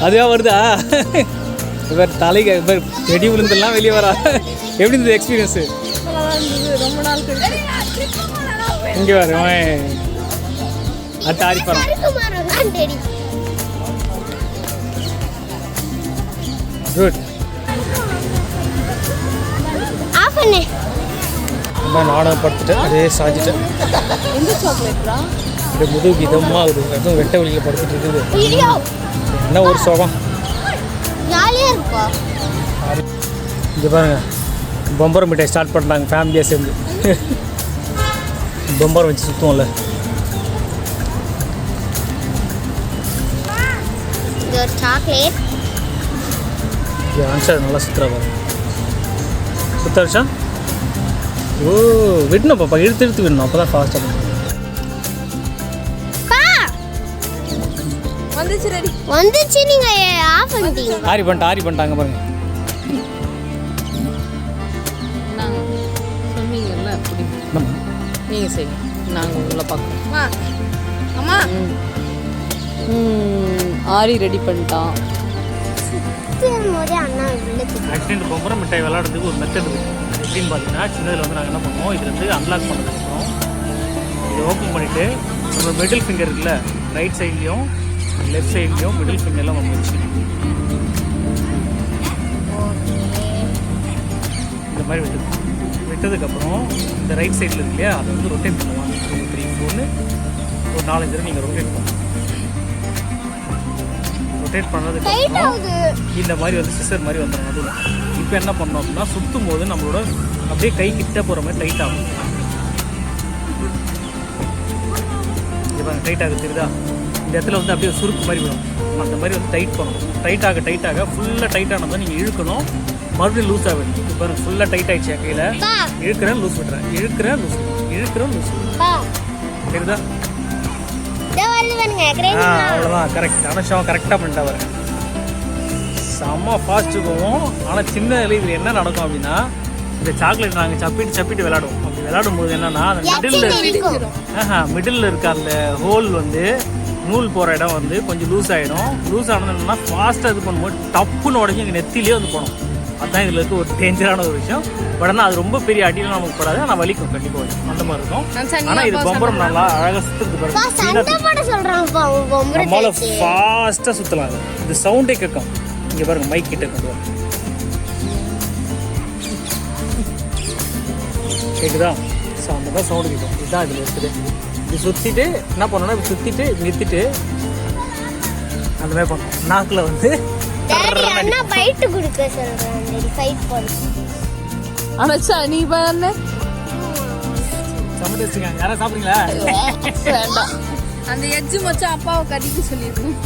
அதுவா வருதா? இவர் தலைக்கு இவர் வெடி விழுந்தெல்லாம் வெளியே வரா. எப்படி இருந்தது எக்ஸ்பீரியன்ஸு? ரொம்ப நாள் கழிச்சு இங்கே வரேன் அடுத்த ஆரிப்பாரம். குட். ரொம்ப நாடகம் படுத்துட்டு அதே சாஞ்சிட்டேன். எந்த சாக்லேட்ரா? இது முதுகு இதமாக ஒரு எதுவும் வெட்ட வழியில் படுத்துட்டு இருக்குது. என்ன ஒரு சோகம். ஜாலியாக இருப்பா. இங்கே பாருங்க பொம்பரை மிட்டாய் ஸ்டார்ட் பண்ணுறாங்க ஃபேமிலியாக சேர்ந்து. பொம்பரை வச்சு சுற்றுவோம்ல. இது ஒரு சாக்லேட். இது ஆன்சர் நல்லா சுற்றுறா பாருங்க. சுத்த வருஷா. ஓ விடணும் பாப்பா, இழுத்து விடணும், அப்போ தான் ஃபாஸ்ட்டாக பண்ணும். வந்துச்சு நீங்க ஆஃப் பண்ணிட்டீங்க. ஆரி பண்ணிட்டாங்க பாருங்க. சொன்னீங்கல்ல அப்படி நீங்கள் செய்யுங்க, நாங்கள் உங்களை பார்க்குறோம். அம்மா ஆரி ரெடி பண்ணிட்டான். ஆக்சுவலி இந்த பொம்பரை மிட்டாய் விளையாடுறதுக்கு ஒரு மெத்தட் இருக்குது. எப்படின்னு பார்த்தீங்கன்னா சின்னதில் வந்து நாங்கள் என்ன பண்ணுவோம், இதுலேருந்து அன்லாக் பண்ணதுக்கப்புறம் இதை ஓப்பன் பண்ணிவிட்டு நம்ம மிடில் ஃபிங்கர் இருக்குல்ல, ரைட் சைட்லேயும் லெஃப்ட் சைட்லேயும் மிடில் ஃபிங்கர்லாம் நம்ம வச்சுக்கணும். இந்த மாதிரி விட்டதுக்கப்புறம் இந்த ரைட் சைடில் இருக்கு இல்லையா, அதை வந்து ரொட்டேட் பண்ணுவாங்க. 2 3 4 ஒரு 4 தடவை நீங்கள் ரொட்டேட் பண்ணுவோம். ரொட்டேட் பண்ணதுக்கப்புறம் இந்த மாதிரி வந்து சிசர் மாதிரி வந்துடும். அதுதான் இப்போ என்ன பண்ணோம் அப்படின்னா, சுற்றும் போது நம்மளோட அப்படியே கை கிட்ட போகிற மாதிரி டைட் ஆகும். இப்போ டைட் ஆகுது தெரியுதா? இந்த இடத்துல வந்து அப்படியே சுருக்கு மாதிரி வரும். அந்த மாதிரி வந்து டைட் பண்ணணும். டைட்டாக ஃபுல்லாக டைட் ஆனதான் நீங்கள் இழுக்கணும். மறுபடியும் லூஸ் ஆகிடும். இப்போ ஃபுல்லாக டைட் ஆகிடுச்சு கையில். இழுக்கிறேன் லூஸ் விட்டுறேன், இழுக்கிறேன் லூஸ் தெரியுதா? அவ்வளோதான், கரெக்ட். அனுஷம் கரெக்டாக பண்ணிட்டா வர செம்ம ஃபாஸ்ட்டு போவோம். ஆனால் சின்ன இதில் என்ன நடக்கும் அப்படின்னா, இந்த சாக்லேட் நாங்கள் சப்பிட்டு விளையாடுவோம். அப்படி விளையாடும் போது என்னன்னா, அந்த மிடில் இருக்க அந்த ஹோல் வந்து நூல் போகிற இடம் வந்து கொஞ்சம் லூஸ் ஆகிடும். லூஸ் ஆனது என்னன்னா, ஃபாஸ்ட்டாக இது பண்ணும்போது டப்புன்னு உடஞ்சி எங்கள் நெத்திலே வந்து போகணும். அதுதான் இதில் இருக்க ஒரு டேஞ்சரான ஒரு விஷயம். பட் ஆனால் அது ரொம்ப பெரிய அடியில் நமக்கு போடாது, ஆனால் வலிக்கும், கண்டிப்பாக வலிக்கும், அந்த மாதிரி இருக்கும். ஆனால் இது பொம்பரம் நல்லா அழகாக சுற்றுறது நம்மளால ஃபாஸ்ட்டாக சுற்றலாம். இது சவுண்டே கேட்கும். இங்கே பாருங்க, மைக் கிட்ட கொண்டு வரும், கேட்குதா? ஸோ அந்த தான் சவுண்டு கேட்கும். இதுதான் இதில் இருக்குது. இது சுற்றிட்டு என்ன பண்ணணும்னா, இப்படி சுற்றிட்டு நிறுத்திட்டு அந்த மாதிரி பண்ணணும். நாக்கில் வந்து அனச்சா நீ பாருங்க சமைச்சு வச்சுக்காங்க. யாராவது சாப்பிடுங்களா? வேண்டாம், அந்த எஜ்ஜு மச்சான் அப்பாவை கட்டிக்க சொல்லியிருக்கணும்.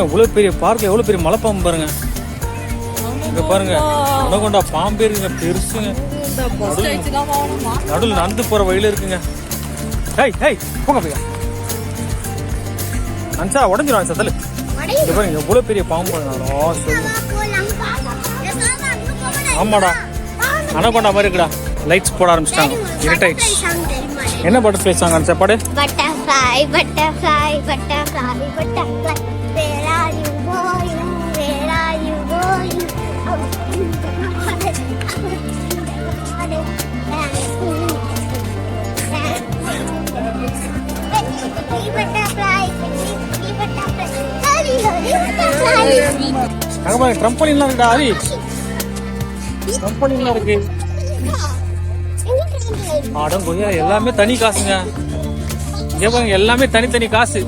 இவ்வளோ பெரிய பார்க், எவ்வளோ பெரிய மலைப்பாம்பு பாருங்க. இங்கே பாருங்க அனகொண்டா பாம்பே இருக்குங்க பெருசுங்க. நடுவில் நடந்து போகிற வழியில் இருக்குங்க. ஹேய் ஹேய் போங்க போய் அன்சா உடஞ்சிடும் அன்சா தள்ளு. இங்கே பாருங்க எவ்வளோ பெரிய பாம்பு ஆமாடா அனகொண்டா மாதிரி இருக்குடா. லைட்ஸ் போட ஆரம்பிச்சிட்டாங்க இருட்டாயிடுச்சு. என்ன பட்டர்ஃப்ளை சாங் அன்சா பாடு. Butterfly, butterfly, butterfly, butterfly. Where are you going? Where are you going? அங்கே பாருங்க ட்ரம்பலின்லாம் இருக்குடா ஹரி. ட்ரம்பலின்லாம் இருக்கு. ஆடம் கொய்யா எல்லாமே தனி காசுங்க. இங்கே பாருங்க எல்லாமே தனித்தனி காசு.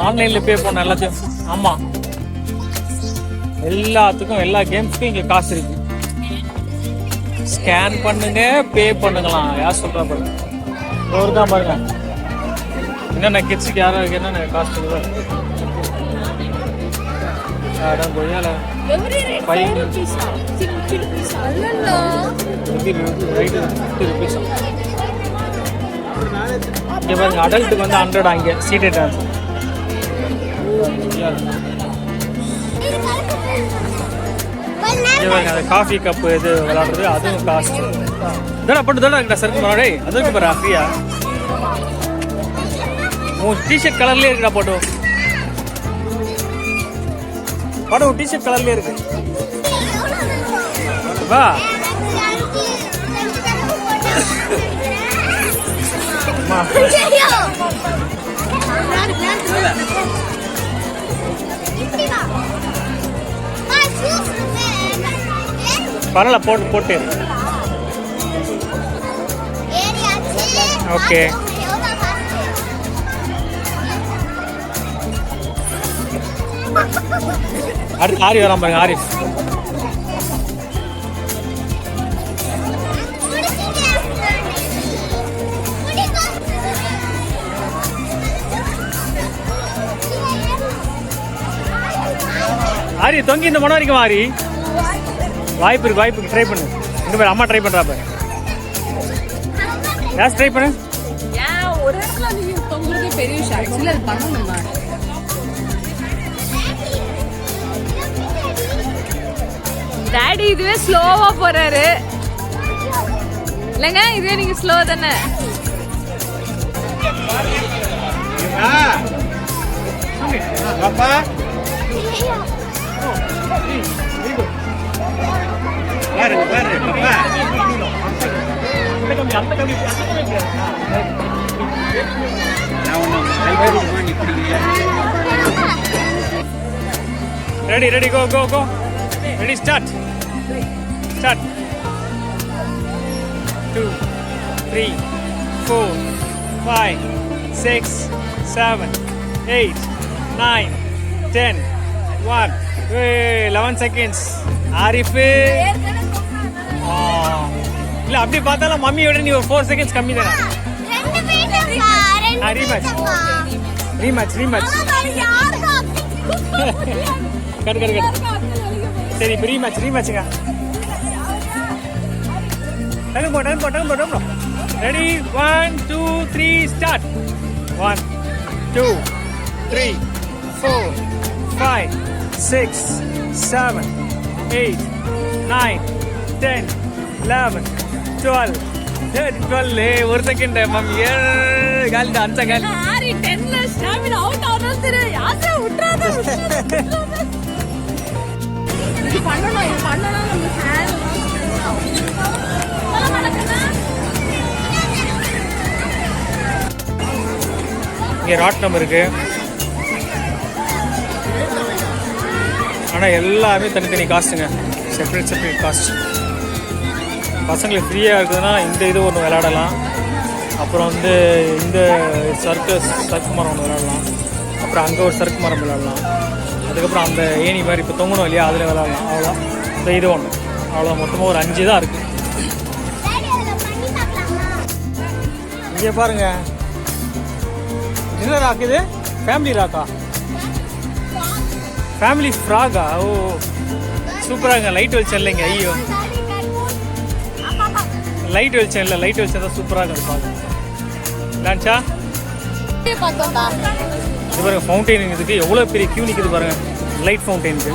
ஆன்லைனில் பே பண்ண எல்லாத்தையும். ஆமாம் எல்லாத்துக்கும் எல்லா கேம்ஸ்க்கும் இங்கே காசு இருக்கு. ஸ்கேன் பண்ணுங்க பே பண்ணுங்களாம். யார் சொல்கிறா பாருங்க. ஒரு தான் பாருங்க என்னென்ன கிட்ஸுக்கு யாராருக்கு என்னென்ன காசு கொடுக்குறா. ஆடம் கொய்யால இங்கே பாருங்க அடல்ட்டுக்கு வந்து 100 அங்கே சீட்டட் டான்ஸ். இங்கே பாருங்க அந்த காஃபி கப்பு இது விளாடுறது அதுவும் காஸ்ட். தடா போட்டு தடா இருக்குடா சருக்கு மனோடே அதுக்கு பாரு ஃப்ரீயா. உன் டிஷர்ட் கலர்லேயே இருக்குடா போட்டோ. படம் உன் டிஷர்ட் கலர்லேயே இருக்கு. வா பரவாயில்ல போட்டு போட்டு ஓகே. அடுத்து ஆரி வராம பாருங்க ஆரிஃப். ஆரி தொங்கி இந்த மனம் வரைக்கும் ஆரி. வாய்ப்பு இருக்கு வாய்ப்பு ட்ரை பண்ணு. இந்த மாதிரி அம்மா ட்ரை பண்றா பாரு. யாஸ் ட்ரை பண்ணு. ஒரு இடத்துல நீங்க தொங்குறதே பெரிய விஷயம். ஆக்சுவலி அது பண்ணணும். டாடி இதுவே ஸ்லோவா போறாரு இல்லைங்க. இதுவே நீங்க ஸ்லோ தானே. பாப்பா பாரு பாரு பாப்பா ரெடி ரெடி கோ கோ கோ ready start start. 2 3 4 5 6 7 8 9 10 1 11 seconds. Arif இல்ல அப்படி பார்த்தாலும் மம்மியோட நீ ஒரு 4 seconds கம்மி தானே. Rematch rematch cut cut cut. சரி இப்போ ரீமேட்ச் ரீமேட்சுங்க. டக்கு போ டக்கு போ டக்கு போ டக்கு போ. Ready 1 2 3 start. 1 2 3 4 5 6 7 8 9 10 11 12 12. ஒரு செகண்ட் மம்மி காலி அஞ்சா காலி. ஆரி 10ல ஸ்டாமினா அவுட் ஆனது தெரியும். யாரே விட்றாத. இது பண்ணனும் இது பண்ணனும். நம்ம ஹேண்ட் இங்கே ராட்னம் இருக்கு. ஆனால் எல்லாமே தனித்தனி காஸ்ட்டுங்க. Separate separate cost. பசங்களுக்கு ஃப்ரீயாக இருக்குதுன்னா இந்த இது ஒன்று விளையாடலாம். அப்புறம் வந்து இந்த சர்க்கு மரம் ஒன்று விளையாடலாம். அப்புறம் அங்கே ஒரு சறுக்கு மரம் விளையாடலாம். அதுக்கப்புறம் அந்த ஏணி மாதிரி இப்போ தொங்கணும் இல்லையா அதில் விளையாடலாம். அவ்வளோதான். இந்த இது ஒன்று அவ்வளோ மொத்தமாக ஒரு 5 தான் இருக்குது. இங்கே பாருங்க என்ன ராக் இது? Family Raqqa? ஃபேமிலி ஃப்ராகா? ஓ சூப்பராக இருக்கு. லைட் வெளிச்சம் இல்லைங்க. ஐயோ லைட் வெளிச்சம் இல்லை, லைட் வெளிச்சம் தான் சூப்பராக இருக்குது பாருங்க. டான்ஸா இது பாருங்க, ஃபவுண்டைன் இதுக்கு எவ்வளோ பெரிய கியூ நிற்குது பாருங்க, லைட் ஃபவுண்டைனுக்கு.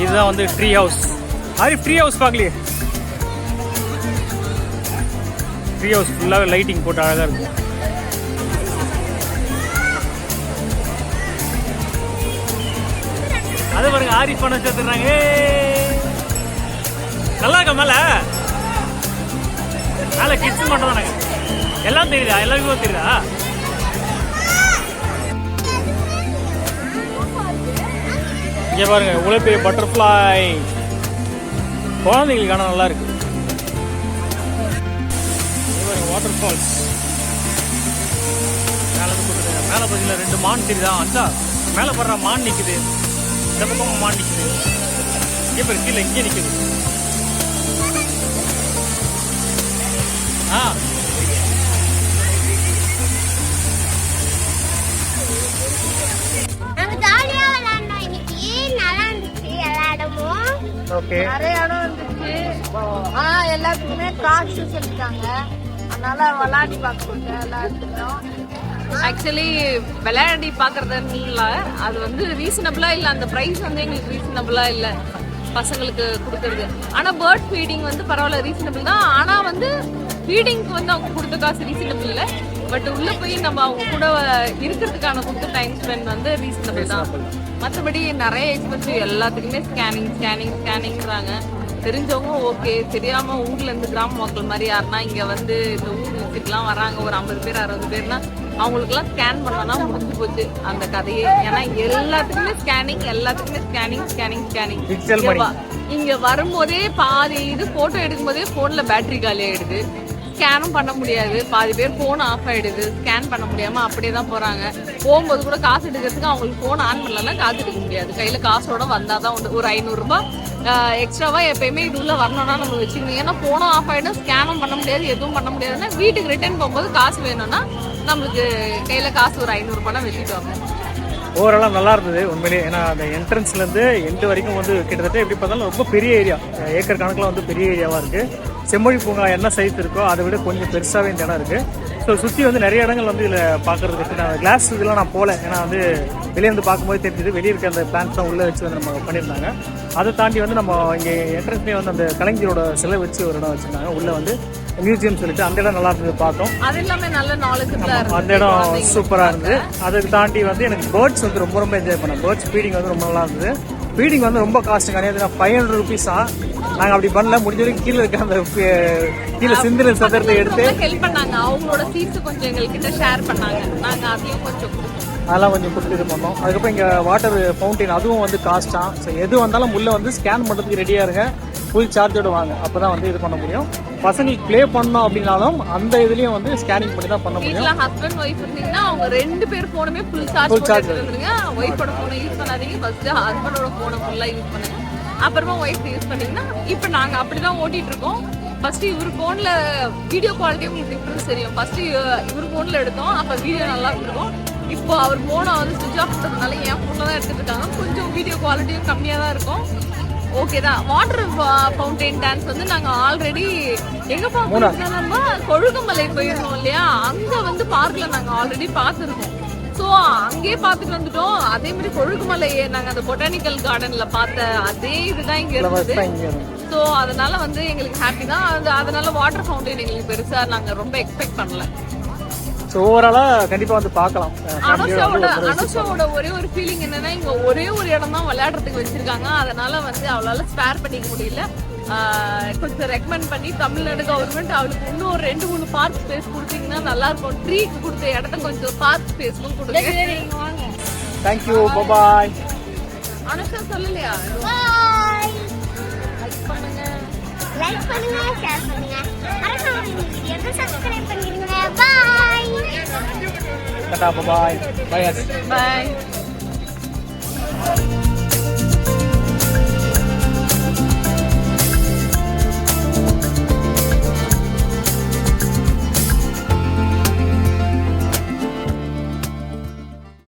இதுதான் வந்து tree house. Arif tree house பார்க்கலையே. ட்ரீ ஹவுஸ் ஃபுல்லாகவே லைட்டிங் போட்டு அழகாக இருக்கும். அது பாருங்க ஆரிஃப் பண்ண சேர்த்துறாங்க. நல்லா இருக்கா மேலே? மேலே கிட்ஸ் மட்டும் தானங்க, எல்லாம் தெரியுதா? எல்லாருக்கும் தெரியுதா? இங்கே பாருங்க இவ்வளோ பெரிய பட்டர்ஃப்ளை, குழந்தைங்களுக்கான நல்லா இருக்கு. வாட்டர் ஃபால்ஸ் மேலே போட்டுருக்காங்க. மேலே பார்த்தீங்கன்னா 2 மான் தெரியுதா? அச்சா மேலே படுற மான் நிற்குது, இந்த பக்கம் மான் நிற்குது. இங்கே பேர் கீழே இங்கே நிற்குது. நிறைய இடம் இருந்துச்சு. ஆனா எல்லாத்துக்குமே காசு சொல்லிட்டாங்க, அதனால விளையாடி பார்க்க எல்லாத்துக்கும். ஆக்சுவலி விளையாடி பார்க்கறதுன்னு இல்லை, அது வந்து ரீசனபிளா இல்லை. அந்த ப்ரைஸ் வந்து எங்களுக்கு ரீசனபிளா இல்லை பசங்களுக்கு கொடுக்கறது. ஆனால் பேர்ட் ஃபீடிங் வந்து பரவாயில்ல, ரீசனபிள் தான். ஆனால் வந்து ஃபீடிங்க்கு வந்து அவங்க கொடுத்த காசு ரீசனபிள் இல்லை. பட் உள்ளே போய் நம்ம அவங்க கூட இருக்கிறதுக்கான கொடுத்த டைம் ஸ்பெண்ட் வந்து ரீசனபிள் தான். மற்றபடி நிறைய எக்ஸ்பென்சிவ், எல்லாத்துக்குமே ஸ்கேனிங்கிறாங்க. தெரிஞ்சவங்க ஓகே, தெரியாம ஊர்ல இருந்து கிராம மக்கள் மாதிரி யாருன்னா இங்க வந்து இந்த ஊர் விசிட்லாம் வராங்க, ஒரு 50 பேர் 60 பேர்னா அவங்களுக்குலாம் ஸ்கேன் பண்ணனா முடிஞ்சு போச்சு அந்த கதையே. ஏன்னா எல்லாத்துக்குமே ஸ்கேனிங். இங்க வரும்போதே பாதி இது போட்டோ எடுக்கும் போதே போன்ல பேட்டரி காலி ஆயிடுது, ஸ்கேனும் பண்ண முடியாது. பாதி பேர் போன் ஆஃப் ஆயிடுது, ஸ்கேன் பண்ண முடியாம அப்படியே தான் போறாங்க. போகும்போது கூட காசு எடுக்கிறதுக்கு அவங்களுக்கு போன் ஆன் பண்ணலன்னா காசு எடுக்க முடியாது. கையில காசோட வந்தாதான் உண்டு. ஒரு 500 ரூபாய் எக்ஸ்ட்ராவா எப்பயுமே இது உள்ள வரணும்னா நம்ம வச்சுக்கணும். ஏன்னா போனும் ஆஃப் ஆயிடும், ஸ்கேனும் பண்ண முடியாது, எதுவும் பண்ண முடியாதுன்னா வீட்டுக்கு ரிட்டர்ன் போகும்போது காசு வேணும்னா நம்மளுக்கு கையில காசு ஒரு 500 ரூபாய் வச்சுட்டு வாங்க. ஓவராலாக நல்லா இருந்தது உண்மையிலேயே. ஏன்னா அந்த என்ட்ரன்ஸ்லேருந்து எண்டு வரைக்கும் வந்து கிட்டத்தட்ட எப்படி பார்த்தாலும் ரொம்ப பெரிய ஏரியா, ஏக்கர் கணக்கில் வந்து பெரிய ஏரியாவாக இருக்குது. செம்மொழி பூங்கா என்ன சைஸ் இருக்கோ அதை விட கொஞ்சம் பெருசாகவே இந்த இடம் இருக்குது. ஸோ சுற்றி வந்து நிறைய இடங்கள் வந்து இதில் பார்க்குறதுக்கு நான் கிளாஸ் இதெல்லாம் நான் போகல, ஏன்னா வந்து வெளியேருந்து பார்க்கும்போது தெரிஞ்சது வெளியே இருக்க அந்த பிளான்ஸ்லாம் உள்ளே வச்சு வந்து நம்ம பண்ணியிருந்தாங்க. அதை தாண்டி வந்து நம்ம இங்கே என்ட்ரன்ஸ்லேயே வந்து அந்த கலைஞரோட சிலை வச்சு ஒரு இடம் வச்சுருந்தாங்க. உள்ளே வந்து மியூசியம் சொல்லிட்டு அந்த இடம் நல்லா இருந்தது பார்த்தோம். அது எல்லாமே நல்ல நாலேஜ், அந்த இடம் சூப்பராக இருந்தது. அதை தாண்டி வந்து எனக்கு பேர்ட்ஸ் வந்து ரொம்ப என்ஜாய் பண்ணேன். பேர்ட்ஸ் ஃபீடிங் வந்து ரொம்ப நல்லா இருந்தது. ஃபீடிங் வந்து ரொம்ப காஸ்ட் கிடையாது, 500 ருபீஸா. நாங்கள் அப்படி பண்ணல, முடிஞ்ச வரைக்கும் கீழே இருக்க அந்த கீழே சிந்திர சதுரத்தை எடுத்து ஹெல்ப் பண்ணாங்க. அவங்களோட சீட்ஸ் கொஞ்சம் எங்ககிட்ட ஷேர் பண்ணாங்க, நாங்கள் அதையும் கொஞ்சம் அதெல்லாம் கொஞ்சம் கொடுத்து இது பண்ணோம். அதுக்கப்புறம் இங்கே வாட்டர் ஃபவுண்டைன் அதுவும் வந்து காஸ்ட்டாக. ஸோ எது வந்தாலும் உள்ளே வந்து ஸ்கேன் பண்ணுறதுக்கு ரெடியாக இருங்க, ஃபுல் சார்ஜோடு வாங்க, அப்போ தான் வந்து இது பண்ண முடியும். பசங்களுக்கு ப்ளே பண்ணோம் அப்படின்னாலும் அந்த இதுலேயும் வந்து ஸ்கேனிங் பண்ணி தான் பண்ண முடியும். ஹஸ்பண்ட் ஒய்ஃப் இருந்தீங்கன்னா அவங்க 2 பேர் ஃபோனுமே ஃபுல் சார்ஜ் வந்துருங்க. ஒய்ஃபோட ஃபோனை யூஸ் பண்ணாதீங்க, ஃபர்ஸ்ட் ஹஸ்பண்டோட ஃபோனை ஃபுல்லாக யூஸ் பண்ணுங்க, அப்புறமா ஒய்ஃப் யூஸ் பண்ணீங்கன்னா. இப்போ நாங்கள் அப்படி தான் ஓட்டிகிட்டு இருக்கோம். ஃபர்ஸ்ட் இவர் ஃபோனில் வீடியோ குவாலிட்டி உங்களுக்கு டிஃப்ரென்ஸ் தெரியும். ஃபர்ஸ்ட் இவர் ஃபோனில் எடுத்தோம், அப்போ வீடியோ நல்லா இருக்கும். இப்போ அவர் ஃபோனை வந்து சுவிட்ச் ஆஃப் பண்ணுறதுனால என் ஃபோனில் தான் எடுத்துகிட்டு இருக்காங்க, கொஞ்சம் வீடியோ குவாலிட்டியும் கம்மியாக தான் இருக்கும். ஓகே தான். வாட்டர் ஃபவுண்டைன் டான்ஸ் வந்து நாங்கள் ஆல்ரெடி எங்கே பார்க்கணும், நம்ம கொழுகுமலை போயிருந்தோம் இல்லையா, அங்கே வந்து பார்க்கில் நாங்கள் ஆல்ரெடி பார்த்துருக்கோம். ஸோ அங்கேயே பார்த்துட்டு வந்துட்டோம். அதே மாதிரி கொழுகுமலையை நாங்கள் அந்த பொட்டானிக்கல் கார்டனில் பார்த்த அதே இதுதான் இங்கே இருந்தது. ஸோ அதனால வந்து எங்களுக்கு ஹாப்பி தான். அதனால வாட்டர் ஃபவுண்டைன் எங்களுக்கு பெருசாக நாங்கள் ரொம்ப எக்ஸ்பெக்ட் பண்ணல. ஸோ ஓவராலாக கண்டிப்பாக வந்து பார்க்கலாம். அனுஷாவோட ஒரே ஒரு ஃபீலிங் என்னன்னா, இங்கே ஒரே ஒரு இடம் தான் விளையாடுறதுக்கு வச்சிருக்காங்க, அதனால வந்து அவளால ஸ்பேர் பண்ணிக்க முடியல. கொஞ்சம் ரெக்கமெண்ட் பண்ணி தமிழ்நாடு கவர்மெண்ட் அவளுக்கு இன்னும் ஒரு 2-3 பார்க் ஸ்பேஸ் கொடுத்தீங்கன்னா நல்லா இருக்கும். ட்ரீக்கு கொடுத்த இடத்த கொஞ்சம் பார்க் ஸ்பேஸ்க்கும் கொடுங்க. தேங்க்யூ, பாய். அனுஷா சொல்லலையா? லைக் பண்ணுங்க, ஷேர் பண்ணுங்க, மறக்காம வீடியோவை சப்ஸ்கிரைப் பண்ணிடுங்க. பாய். டாடா, பாய். பாய். பாய்.